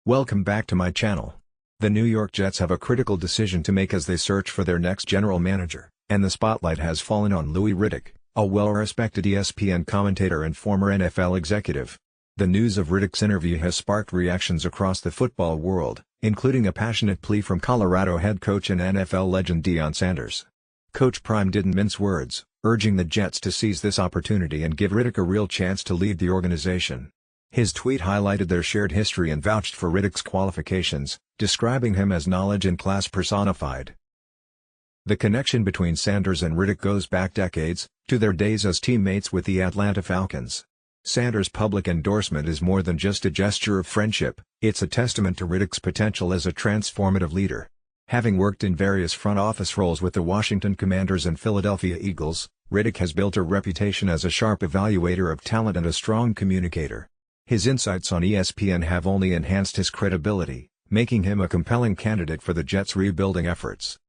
Welcome back to my channel. The New York Jets have a critical decision to make as they search for their next general manager, and the spotlight has fallen on Louis Riddick, a well-respected ESPN commentator and former NFL executive. The news of Riddick's interview has sparked reactions across the football world, including a passionate plea from Colorado head coach and NFL legend Deion Sanders. Coach Prime didn't mince words, urging the Jets to seize this opportunity and give Riddick a real chance to lead the organization. His tweet highlighted their shared history and vouched for Riddick's qualifications, describing him as knowledge and class personified. The connection between Sanders and Riddick goes back decades, to their days as teammates with the Atlanta Falcons. Sanders' public endorsement is more than just a gesture of friendship, it's a testament to Riddick's potential as a transformative leader. Having worked in various front office roles with the Washington Commanders and Philadelphia Eagles, Riddick has built a reputation as a sharp evaluator of talent and a strong communicator. His insights on ESPN have only enhanced his credibility, making him a compelling candidate for the Jets' rebuilding efforts.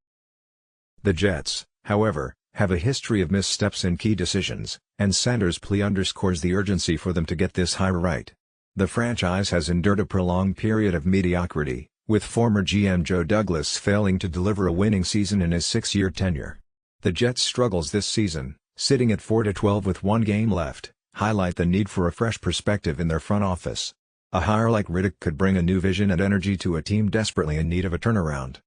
The Jets, however, have a history of missteps in key decisions, and Sanders' plea underscores the urgency for them to get this hire right. The franchise has endured a prolonged period of mediocrity, with former GM Joe Douglas failing to deliver a winning season in his 6-year tenure. The Jets' struggles this season, sitting at 4-12 with one game left, highlight the need for a fresh perspective in their front office. A hire like Riddick could bring a new vision and energy to a team desperately in need of a turnaround.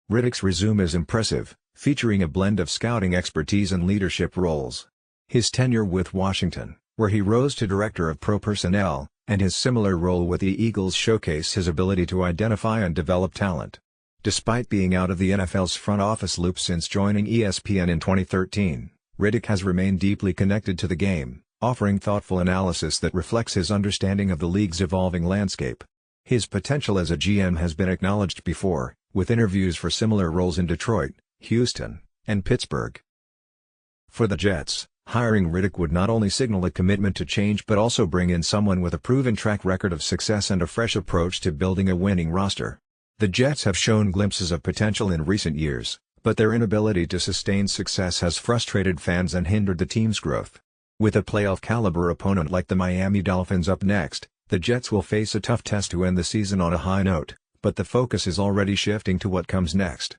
Riddick's resume is impressive, featuring a blend of scouting expertise and leadership roles. His tenure with Washington, where he rose to director of pro personnel, and his similar role with the Eagles showcase his ability to identify and develop talent. Despite being out of the NFL's front office loop since joining ESPN in 2013, Riddick has remained deeply connected to the game, offering thoughtful analysis that reflects his understanding of the league's evolving landscape. His potential as a GM has been acknowledged before, with interviews for similar roles in Detroit, Houston, and Pittsburgh. For the Jets, hiring Riddick would not only signal a commitment to change but also bring in someone with a proven track record of success and a fresh approach to building a winning roster. The Jets have shown glimpses of potential in recent years, but their inability to sustain success has frustrated fans and hindered the team's growth. With a playoff-caliber opponent like the Miami Dolphins up next, the Jets will face a tough test to end the season on a high note, but the focus is already shifting to what comes next.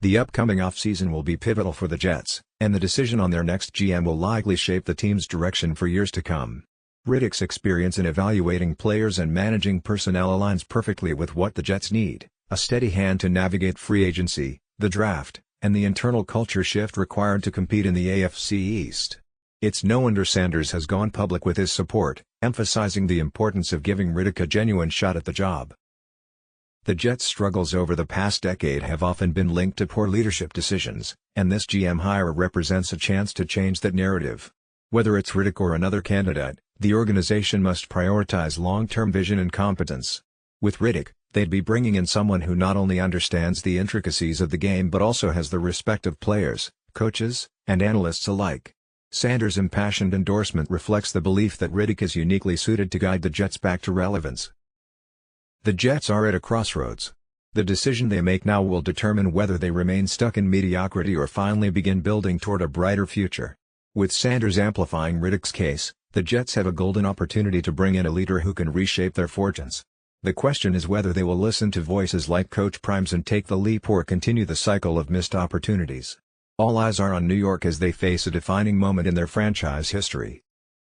The upcoming offseason will be pivotal for the Jets, and the decision on their next GM will likely shape the team's direction for years to come. Riddick's experience in evaluating players and managing personnel aligns perfectly with what the Jets need: a steady hand to navigate free agency, the draft, and the internal culture shift required to compete in the AFC East. It's no wonder Sanders has gone public with his support, emphasizing the importance of giving Riddick a genuine shot at the job. The Jets' struggles over the past decade have often been linked to poor leadership decisions, and this GM hire represents a chance to change that narrative. Whether it's Riddick or another candidate, the organization must prioritize long-term vision and competence. With Riddick, they'd be bringing in someone who not only understands the intricacies of the game but also has the respect of players, coaches, and analysts alike. Sanders' impassioned endorsement reflects the belief that Riddick is uniquely suited to guide the Jets back to relevance. The Jets are at a crossroads. The decision they make now will determine whether they remain stuck in mediocrity or finally begin building toward a brighter future. With Sanders amplifying Riddick's case, the Jets have a golden opportunity to bring in a leader who can reshape their fortunes. The question is whether they will listen to voices like Coach Prime's and take the leap or continue the cycle of missed opportunities. All eyes are on New York as they face a defining moment in their franchise history.